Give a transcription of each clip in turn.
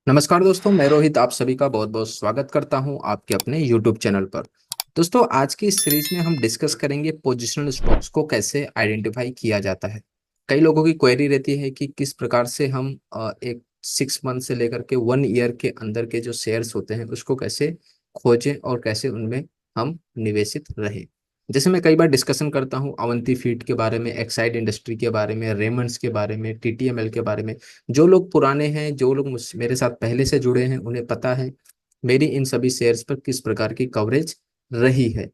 नमस्कार दोस्तों, मैं रोहित आप सभी का बहुत बहुत स्वागत करता हूं आपके अपने YouTube चैनल पर। दोस्तों, आज की इस सीरीज में हम डिस्कस करेंगे पोजिशनल स्टॉक्स को कैसे आइडेंटिफाई किया जाता है। कई लोगों की क्वेरी रहती है कि किस प्रकार से हम एक 6 मंथ से लेकर के 1 ईयर के अंदर के जो शेयर्स होते हैं उसको कैसे खोजें और कैसे उनमें हम निवेशित रहें। जैसे मैं कई बार डिस्कशन करता हूँ अवंती फीड के बारे में, एक्साइड इंडस्ट्री के बारे में, रेमंड्स के बारे में, TTML के बारे में। जो लोग पुराने हैं, जो लोग मेरे साथ पहले से जुड़े हैं, उन्हें पता है मेरी इन सभी शेयर्स पर किस प्रकार की कवरेज रही है।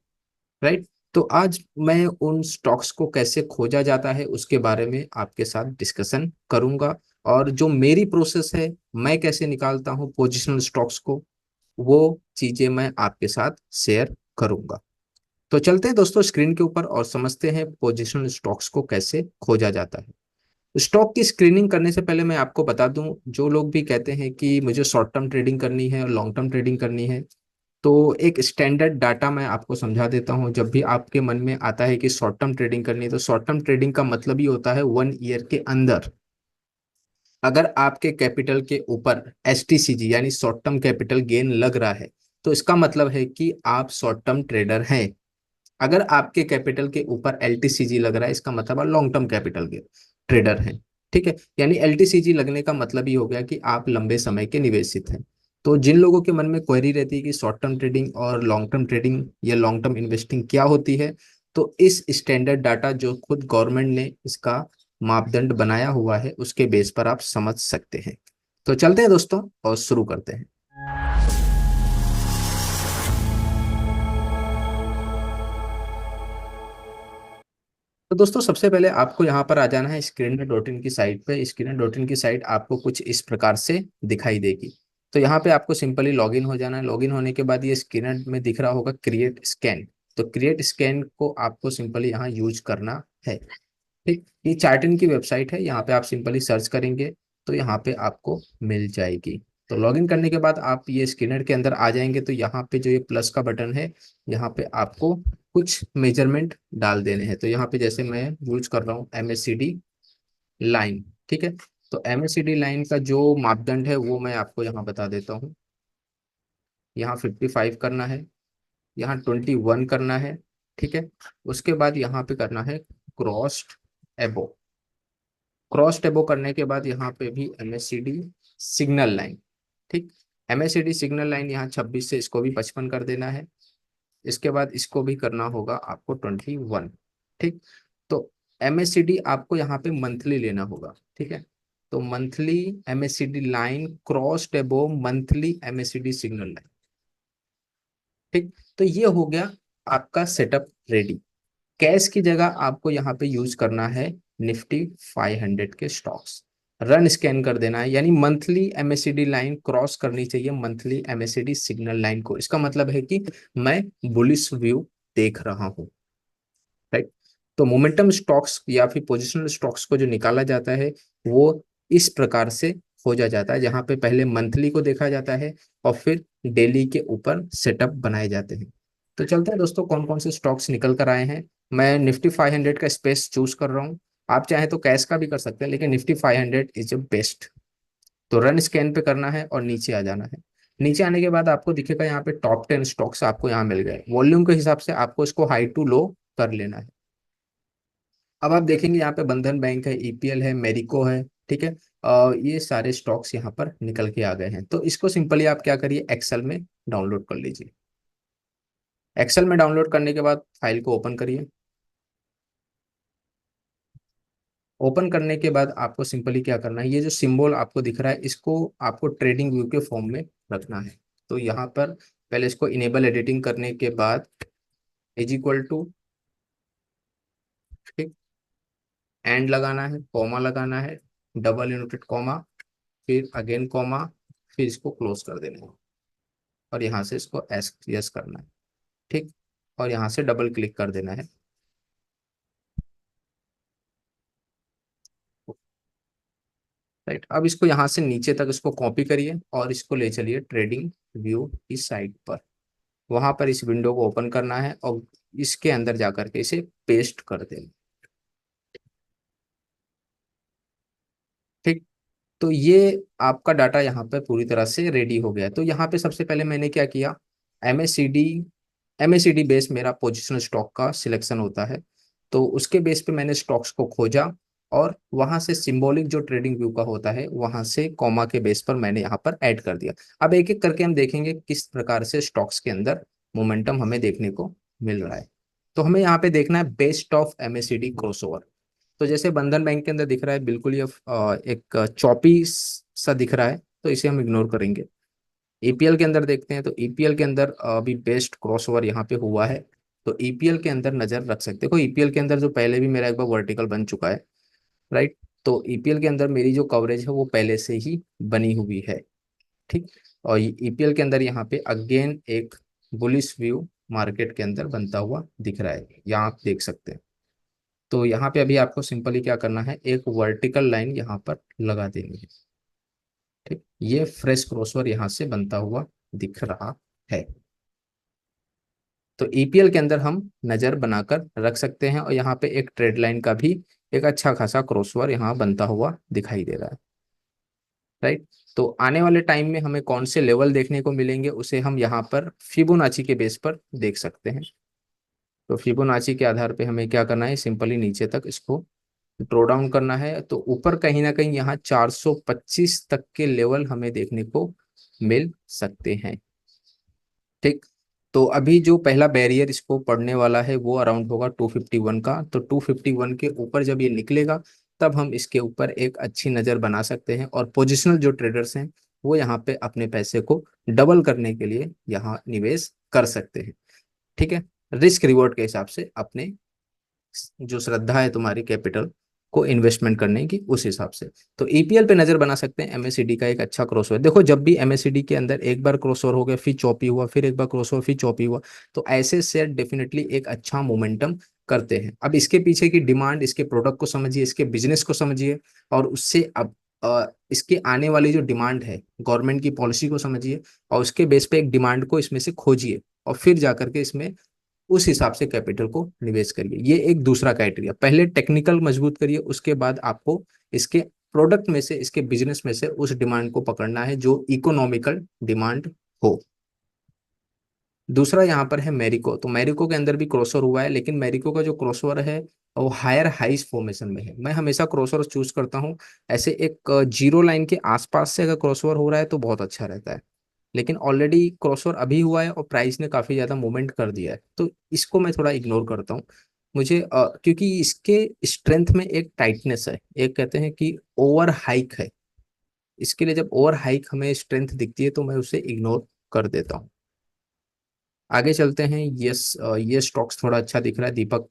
राइट। तो आज मैं उन स्टॉक्स को कैसे खोजा जाता है उसके बारे में आपके साथ डिस्कशन करूंगा। और जो मेरी प्रोसेस है, मैं कैसे निकालता हूँ पोजिशनल स्टॉक्स को, वो चीजें मैं आपके साथ शेयर करूंगा। तो चलते हैं दोस्तों स्क्रीन के ऊपर और समझते हैं पोजिशनल स्टॉक्स को कैसे खोजा जाता है। स्टॉक की स्क्रीनिंग करने से पहले मैं आपको बता दूं, जो लोग भी कहते हैं कि मुझे शॉर्ट टर्म ट्रेडिंग करनी है और लॉन्ग टर्म ट्रेडिंग करनी है, तो एक स्टैंडर्ड डाटा मैं आपको समझा देता हूं। जब भी आपके मन में आता है कि शॉर्ट टर्म ट्रेडिंग करनी है, तो शॉर्ट टर्म ट्रेडिंग का मतलब ही होता है 1 ईयर के अंदर अगर आपके कैपिटल के ऊपर STCG यानी शॉर्ट टर्म कैपिटल गेन लग रहा है, तो इसका मतलब है कि आप शॉर्ट टर्म ट्रेडर हैं। अगर आपके कैपिटल के ऊपर LTCG लग रहा है, इसका मतलब आप लॉन्ग टर्म कैपिटल के ट्रेडर हैं। ठीक है, यानी LTCG लगने का मतलब ही हो गया कि आप लंबे समय के निवेशित हैं। तो जिन लोगों के मन में क्वेरी रहती है कि शॉर्ट टर्म ट्रेडिंग और लॉन्ग टर्म ट्रेडिंग या लॉन्ग टर्म इन्वेस्टिंग क्या होती है, तो इस स्टैंडर्ड डाटा जो खुद गवर्नमेंट ने इसका मापदंड बनाया हुआ है उसके बेस पर आप समझ सकते हैं। तो चलते हैं दोस्तों और शुरू करते हैं। तो दोस्तों, सबसे पहले आपको यहाँ पर आ जाना है स्क्रीनर डॉट इन की साइट पे। स्क्रीनर डॉट इन की साइट आपको कुछ इस प्रकार से दिखाई देगी। तो यहाँ पे आपको सिंपली लॉगिन हो जाना है। लॉगिन होने के बाद ये स्क्रीनर में दिख रहा होगा क्रिएट स्कैन। तो क्रिएट स्कैन को आपको सिंपली यहाँ यूज करना है। ठीक, ये चार्टन की वेबसाइट है, यहाँ पे आप सिंपली सर्च करेंगे तो यहाँ पे आपको मिल जाएगी। तो लॉगिन करने के बाद आप ये स्कैनर के अंदर आ जाएंगे, तो यहाँ पे जो ये प्लस का बटन है, यहाँ पे आपको कुछ मेजरमेंट डाल देने हैं। तो यहाँ पे जैसे मैं यूज कर रहा हूँ MACD लाइन। ठीक है, तो MACD लाइन का जो मापदंड है वो मैं आपको यहाँ बता देता हूँ। यहाँ 55 करना है, यहाँ 21 करना है। ठीक है, उसके बाद यहाँ पे करना है क्रॉस्ड एबो। क्रॉस टेबो करने के बाद यहाँ पे भी MACD सिग्नल लाइन। ठीक, MACD सिग्नल लाइन यहाँ 26 से इसको भी 55 कर देना है। इसके बाद इसको भी करना होगा आपको 21। ठीक, तो MACD आपको यहाँ पे मंथली लेना होगा। ठीक है, तो मंथली MACD लाइन क्रॉस टेबो मंथली MACD सिग्नल लाइन। ठीक, तो ये हो गया आपका सेटअप रेडी। कैश की जगह आपको यहाँ पे यूज करना है Nifty 500 के स्टॉक्स। रन स्कैन कर देना है, यानी मंथली MACD लाइन क्रॉस करनी चाहिए मंथली MACD सिग्नल लाइन को। इसका मतलब है कि मैं बुलिश व्यू देख रहा हूँ। राइट। तो मोमेंटम स्टॉक्स या फिर पोजिशनल स्टॉक्स को जो निकाला जाता है वो इस प्रकार से खोजा जाता है, जहां पे पहले मंथली को देखा जाता है और फिर डेली के ऊपर सेटअप बनाए जाते हैं। तो चलते हैं दोस्तों, कौन कौन से स्टॉक्स निकल कर आए हैं। मैं Nifty 500 का स्पेस चूज कर रहा हूँ। आप चाहे तो कैश का भी कर सकते हैं, लेकिन Nifty 500 इज बेस्ट। तो रन स्कैन पे करना है और नीचे आ जाना है। नीचे आने के बाद आपको दिखेगा यहाँ पे टॉप 10 स्टॉक्स आपको यहाँ मिल गए। वॉल्यूम के हिसाब से आपको इसको हाई टू लो कर लेना है। अब आप देखेंगे यहाँ पे बंधन बैंक है, EPL है, मेरिको है। ठीक है, ये सारे स्टॉक्स यहाँ पर निकल के आ गए हैं। तो इसको सिंपली आप क्या करिए, एक्सेल में डाउनलोड कर लीजिए। एक्सेल में डाउनलोड करने के बाद फाइल को ओपन करिए। ओपन करने के बाद आपको सिंपली क्या करना है, ये जो सिंबल आपको दिख रहा है इसको आपको ट्रेडिंग व्यू के फॉर्म में रखना है। तो यहाँ पर पहले इसको इनेबल एडिटिंग करने के बाद इज इक्वल टू, ठीक, एंड लगाना है, कॉमा लगाना है, डबल इनवर्टेड कॉमा, फिर अगेन कॉमा, फिर इसको क्लोज कर देना है और यहाँ से इसको एस यस करना है। ठीक, और यहाँ से डबल क्लिक कर देना है। राइट, अब इसको यहाँ से नीचे तक इसको कॉपी करिए और इसको ले चलिए ट्रेडिंग व्यू की साइट पर। वहां पर इस विंडो को ओपन करना है और इसके अंदर जाकर के इसे पेस्ट कर देना। ठीक, तो ये आपका डाटा यहाँ पे पूरी तरह से रेडी हो गया है। तो यहाँ पे सबसे पहले मैंने क्या किया, एमएसीडी एमएसीडी बेस मेरा पोजिशनल स्टॉक का सिलेक्शन होता है। तो उसके बेस पे मैंने स्टॉक्स को खोजा, और वहां से सिंबॉलिक जो ट्रेडिंग व्यू का होता है वहां से कॉमा के बेस पर मैंने यहाँ पर ऐड कर दिया। अब एक एक करके हम देखेंगे किस प्रकार से स्टॉक्स के अंदर मोमेंटम हमें देखने को मिल रहा है। तो हमें यहाँ पे देखना है बेस्ट ऑफ एमएसीडी क्रॉसओवर। तो जैसे बंधन बैंक के अंदर दिख रहा है, बिल्कुल ये एक चौपी सा दिख रहा है, तो इसे हम इग्नोर करेंगे। ईपीएल के अंदर देखते हैं, तो ईपीएल के अंदर अभी बेस्ट क्रॉसओवर यहाँ पे हुआ है। तो ईपीएल के अंदर नजर रख सकते हो। ईपीएल के अंदर जो पहले भी मेरा एक बार वर्टिकल बन चुका है, राइट। तो ईपीएल के अंदर मेरी जो कवरेज है वो पहले से ही बनी हुई है, ठीक। और ईपीएल के अंदर यहाँ पे अगेन एक बुलिश व्यू मार्केट के अंदर बनता हुआ दिख रहा है, यहाँ आप देख सकते हैं। तो यहाँ पे अभी आपको सिंपली क्या करना है, एक वर्टिकल लाइन यहाँ पर लगा देनी है, ठीक। ये फ्रेश क्रॉसओवर यहाँ से बनता हुआ दिख रहा है। तो ईपीएल के अंदर हम नजर बनाकर रख सकते हैं, और यहाँ पे एक ट्रेड लाइन का भी एक अच्छा खासा क्रॉसओवर यहाँ बनता हुआ दिखाई दे रहा है, राइट। तो आने वाले टाइम में हमें कौन से लेवल देखने को मिलेंगे उसे हम यहाँ पर फिबोनाची के बेस पर देख सकते हैं। तो फिबोनाची के आधार पे हमें क्या करना है, सिंपली नीचे तक इसको ड्रॉ डाउन करना है। तो ऊपर कहीं ना कहीं यहाँ 425 तक के लेवल हमें देखने को मिल सकते हैं, ठीक। तो अभी जो पहला बैरियर इसको पढ़ने वाला है वो अराउंड होगा 251 का। तो 251 के ऊपर जब ये निकलेगा तब हम इसके ऊपर एक अच्छी नज़र बना सकते हैं, और पोजिशनल जो ट्रेडर्स हैं वो यहाँ पे अपने पैसे को डबल करने के लिए यहाँ निवेश कर सकते हैं, ठीक है। रिस्क रिवॉर्ड के हिसाब से अपने जो श्रद्धा है तुम्हारी कैपिटल को इन्वेस्टमेंट करने की, उस हिसाब से। तो ईपीएल पे नजर बना सकते हैं, एमएससीडी का एक अच्छा क्रॉसओवर। देखो जब भी एमएससीडी के अंदर एक बार क्रॉसओवर हो गया, फिर चौपी हुआ, फिर एक बार क्रॉसओवर, फिर चौपी हुआ, तो ऐसे शेयर डेफिनेटली एक अच्छा मोमेंटम करते हैं। अब इसके पीछे की डिमांड, इसके प्रोडक्ट को समझिए, इसके बिजनेस को समझिए, और उससे अब इसके आने वाली जो डिमांड है, गवर्नमेंट की पॉलिसी को समझिए, और उसके बेस पे एक डिमांड को इसमें से खोजिए, और फिर जाकर के इसमें उस हिसाब से कैपिटल को निवेश करिए। ये एक दूसरा क्राइटेरिया। पहले टेक्निकल मजबूत करिए, उसके बाद आपको इसके प्रोडक्ट में से, इसके बिजनेस में से उस डिमांड को पकड़ना है जो इकोनॉमिकल डिमांड हो। दूसरा यहाँ पर है मैरिको। तो मैरिको के अंदर भी क्रॉसओवर हुआ है, लेकिन मैरिको का जो क्रॉसओवर है वो हायर हाइस फॉर्मेशन में है। मैं हमेशा क्रॉसओवर चूज करता हूँ ऐसे एक जीरो लाइन के आसपास से, अगर क्रॉसओवर हो रहा है तो बहुत अच्छा रहता है। लेकिन ऑलरेडी क्रॉसओवर अभी हुआ है और प्राइस ने काफी ज्यादा मूवमेंट कर दिया है, तो इसको मैं थोड़ा इग्नोर करता हूँ। मुझे क्योंकि इसके स्ट्रेंथ में एक टाइटनेस है, एक कहते हैं कि ओवर हाइक है। इसके लिए जब ओवर हाइक हमें स्ट्रेंथ दिखती है तो मैं उसे इग्नोर कर देता हूँ। आगे चलते हैं। यस, ये स्टॉक्स थोड़ा अच्छा दिख रहा है। दीपक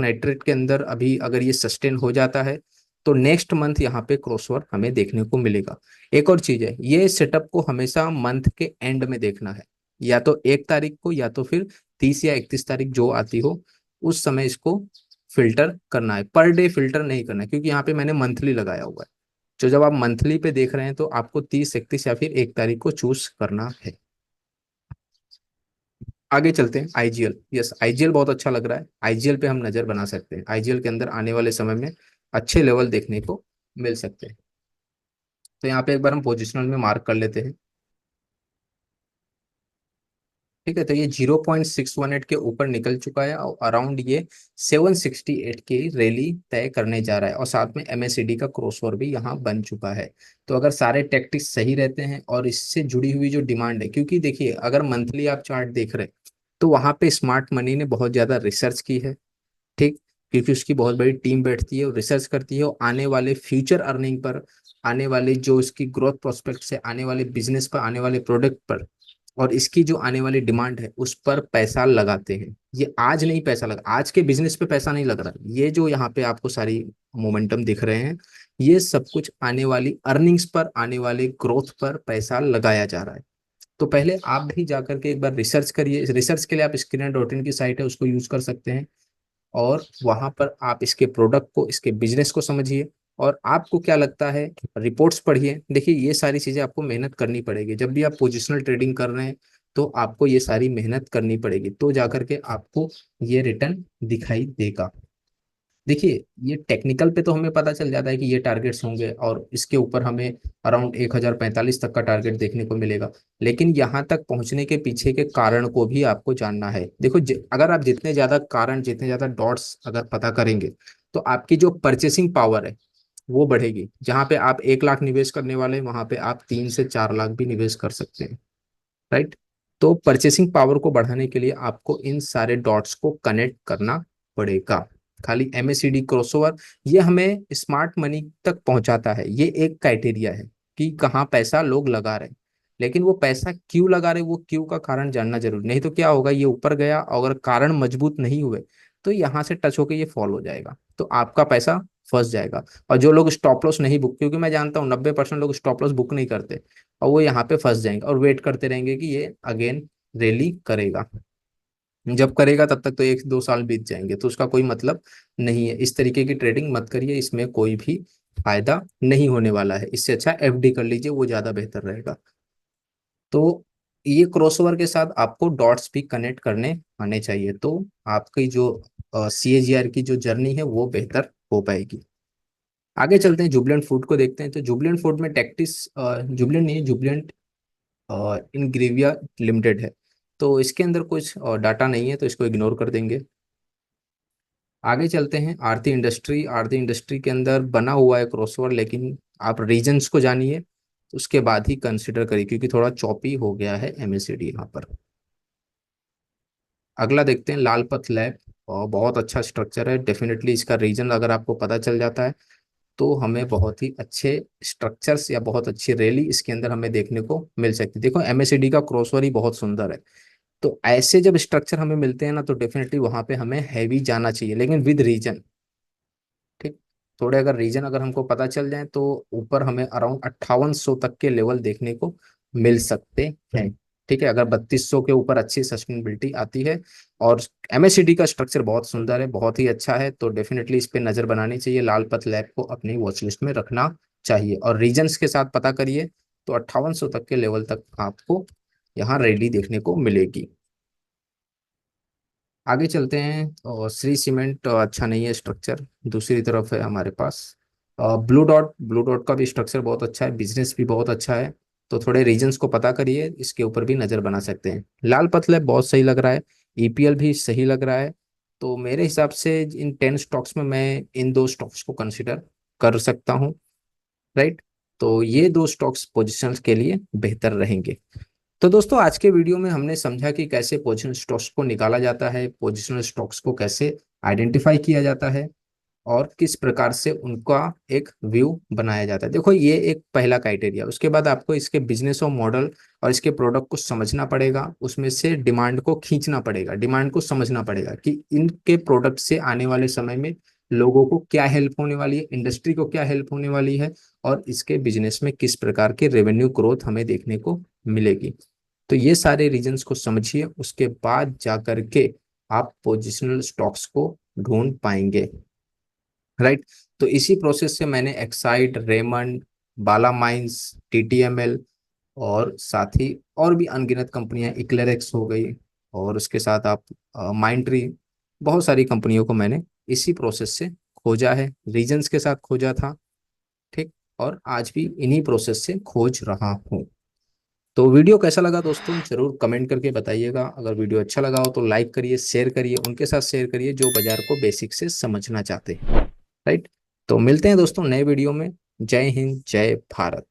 नाइट्रेट के अंदर अभी अगर ये सस्टेन हो जाता है तो नेक्स्ट मंथ यहाँ पे क्रॉसओवर हमें देखने को मिलेगा। एक और चीज है, ये सेटअप को हमेशा मंथ के एंड में देखना है, या तो 1 तारीख को, या तो फिर 30 या 31 तारीख जो आती हो उस समय इसको फिल्टर करना है। पर डे फिल्टर नहीं करना है, क्योंकि यहाँ पे मैंने मंथली लगाया हुआ है। तो जब आप मंथली पे देख रहे हैं तो आपको 30, 31 या फिर 1 तारीख को चूज करना है। आगे चलते हैं। आईजीएल, यस आईजीएल बहुत अच्छा लग रहा है। आईजीएल पे हम नजर बना सकते हैं। आईजीएल के अंदर आने वाले समय में अच्छे लेवल देखने को मिल सकते हैं। तो यहाँ पे एक बार हम पोजिशनल में मार्क कर लेते हैं, ठीक है। तो ये 0.618 के ऊपर निकल चुका है, और अराउंड ये 768 की रैली तय करने जा रहा है, और साथ में एमएससीडी का क्रॉसओवर भी यहाँ बन चुका है। तो अगर सारे टैक्टिक्स सही रहते हैं और इससे जुड़ी हुई जो डिमांड है, क्योंकि देखिए अगर मंथली आप चार्ट देख रहे हैं तो वहां पे स्मार्ट मनी ने बहुत ज्यादा रिसर्च की है, ठीक। क्योंकि उसकी बहुत बड़ी टीम बैठती है और रिसर्च करती है, और आने वाले फ्यूचर अर्निंग पर, आने वाले जो इसकी ग्रोथ प्रोस्पेक्ट से, आने वाले बिजनेस पर, आने वाले प्रोडक्ट पर, और इसकी जो आने वाली डिमांड है उस पर पैसा लगाते हैं। ये आज नहीं पैसा लगा, आज के बिजनेस पे पैसा नहीं लग रहा। ये जो यहाँ पे आपको सारी मोमेंटम दिख रहे हैं, ये सब कुछ आने वाली अर्निंग्स पर, आने वाले ग्रोथ पर पैसा लगाया जा रहा है। तो पहले आप भी जाकर के एक बार रिसर्च करिए। रिसर्च के लिए आप स्क्रीनर.इन की साइट है, उसको यूज कर सकते हैं, और वहां पर आप इसके प्रोडक्ट को, इसके बिजनेस को समझिए, और आपको क्या लगता है रिपोर्ट्स पढ़िए। देखिए ये सारी चीजें आपको मेहनत करनी पड़ेगी। जब भी आप पोजिशनल ट्रेडिंग कर रहे हैं तो आपको ये सारी मेहनत करनी पड़ेगी, तो जाकर के आपको ये रिटर्न दिखाई देगा। देखिए, ये टेक्निकल पे तो हमें पता चल जाता है कि ये टारगेट्स होंगे और इसके ऊपर हमें अराउंड 1045 तक का टारगेट देखने को मिलेगा। लेकिन यहाँ तक पहुंचने के पीछे के कारण को भी आपको जानना है। देखो, अगर आप जितने ज्यादा कारण, जितने ज्यादा डॉट्स अगर पता करेंगे, तो आपकी जो परचेसिंग पावर है वो बढ़ेगी। जहां पे आप 1 लाख निवेश करने वाले हैं, वहां पे आप 3 से 4 लाख भी निवेश कर सकते हैं। राइट। तो परचेसिंग पावर को बढ़ाने के लिए आपको इन सारे डॉट्स को कनेक्ट करना पड़ेगा। खाली एमएससीडी क्रॉसओवर ये हमें स्मार्ट मनी तक पहुंचाता है, ये एक क्राइटेरिया है कि कहाँ पैसा लोग लगा रहे हैं। लेकिन वो पैसा क्यों लगा रहे, वो क्यों का कारण जानना जरूरी। नहीं तो क्या होगा, ये ऊपर गया, अगर कारण मजबूत नहीं हुए तो यहाँ से टच होके ये फॉल हो जाएगा, तो आपका पैसा फंस जाएगा। और जो लोग स्टॉप लॉस नहीं बुक, क्योंकि मैं जानता हूँ 90% लोग स्टॉप लॉस बुक नहीं करते, और वो यहाँ पे फंस जाएंगे और वेट करते रहेंगे कि ये अगेन रैली करेगा। जब करेगा तब तक तो 1 2 साल बीत जाएंगे, तो उसका कोई मतलब नहीं है। इस तरीके की ट्रेडिंग मत करिए, इसमें कोई भी फायदा नहीं होने वाला है। इससे अच्छा एफडी कर लीजिए, वो ज्यादा बेहतर रहेगा। तो ये क्रॉसओवर के साथ आपको डॉट्स भी कनेक्ट करने आने चाहिए, तो आपकी जो सीएजीआर की जो जर्नी है वो बेहतर हो पाएगी। आगे चलते हैं, जुबलेंट फूड को देखते हैं। तो जुबलेंट फूड में टैक्टिस, जुबलेंट नहीं, जुबलेंट इनग्रेविया लिमिटेड है। तो इसके अंदर कुछ डाटा नहीं है, तो इसको इग्नोर कर देंगे। आगे चलते हैं, आरती इंडस्ट्री। आरती इंडस्ट्री के अंदर बना हुआ है क्रॉसओवर, लेकिन आप रीजंस को जानिए, उसके बाद ही कंसिडर करिए, क्योंकि थोड़ा चॉपी हो गया है एमएससीडी यहाँ पर। अगला देखते हैं, लाल पथ लैब। और बहुत अच्छा स्ट्रक्चर है, डेफिनेटली इसका रीजन अगर आपको पता चल जाता है तो हमें बहुत ही अच्छे स्ट्रक्चर्स या बहुत अच्छी रैली इसके अंदर हमें देखने को मिल सकती है। देखो, एमएससीडी का क्रॉसओवर ही बहुत सुंदर है। तो ऐसे जब स्ट्रक्चर हमें मिलते हैं ना, तो डेफिनेटली वहां पे हमें हैवी जाना चाहिए, लेकिन विद रीजन। ठीक। थोड़े अगर रीजन अगर हमको पता चल जाए, तो ऊपर हमें अराउंड 5800 तक के लेवल देखने को मिल सकते हैं। ठीक है, अगर 3200 के ऊपर अच्छी सस्टेनेबिलिटी आती है, और एमएससीडी का स्ट्रक्चर बहुत सुंदर है, बहुत ही अच्छा है, तो डेफिनेटली इस पे नजर बनानी चाहिए। लाल पथ लैब को अपनी वॉच लिस्ट में रखना चाहिए, और रीजन्स के साथ पता करिए, तो 5800 तक के लेवल तक आपको यहाँ रैली देखने को मिलेगी। आगे चलते हैं, और श्री सीमेंट अच्छा नहीं है स्ट्रक्चर। दूसरी तरफ है हमारे पास ब्लू डॉट। ब्लू डॉट का भी स्ट्रक्चर बहुत अच्छा है, बिजनेस भी बहुत अच्छा है। तो थोड़े रीजन्स को पता करिए, इसके ऊपर भी नजर बना सकते हैं। लाल पतले बहुत सही लग रहा है, ईपीएल भी सही लग रहा है। तो मेरे हिसाब से इन 10 स्टॉक्स में मैं इन 2 स्टॉक्स को कंसिडर कर सकता हूँ। राइट। तो ये 2 स्टॉक्स पोजिशंस के लिए बेहतर रहेंगे। तो दोस्तों, आज के वीडियो में हमने समझा कि कैसे पोजिशनल स्टॉक्स को निकाला जाता है, पोजिशनल स्टॉक्स को कैसे आइडेंटिफाई किया जाता है, और किस प्रकार से उनका एक व्यू बनाया जाता है। देखो, ये एक पहला क्राइटेरिया। उसके बाद आपको इसके बिजनेस और मॉडल और इसके प्रोडक्ट को समझना पड़ेगा, उसमें से डिमांड को खींचना पड़ेगा, डिमांड को समझना पड़ेगा कि इनके प्रोडक्ट से आने वाले समय में लोगों को क्या हेल्प होने वाली है, इंडस्ट्री को क्या हेल्प होने वाली है, और इसके बिजनेस में किस प्रकार के रेवेन्यू ग्रोथ हमें देखने को मिलेगी। तो ये सारे रीजंस को समझिए, उसके बाद जा करके आप पोजिशनल स्टॉक्स को ढूंढ पाएंगे। राइट। तो इसी प्रोसेस से मैंने एक्साइड, रेमंड, बाला माइंस, टीटीएमएल, और साथ ही और भी अनगिनत कंपनियां, इक्लेरेक्स हो गई, और उसके साथ आप माइंड ट्री, बहुत सारी कंपनियों को मैंने इसी प्रोसेस से खोजा है, रीजंस के साथ खोजा था। ठीक। और आज भी इन्हीं प्रोसेस से खोज रहा हूँ। तो वीडियो कैसा लगा दोस्तों, जरूर कमेंट करके बताइएगा। अगर वीडियो अच्छा लगा हो तो लाइक करिए, शेयर करिए, उनके साथ शेयर करिए जो बाजार को बेसिक से समझना चाहते हैं। राइट। तो मिलते हैं दोस्तों नए वीडियो में। जय हिंद, जय भारत।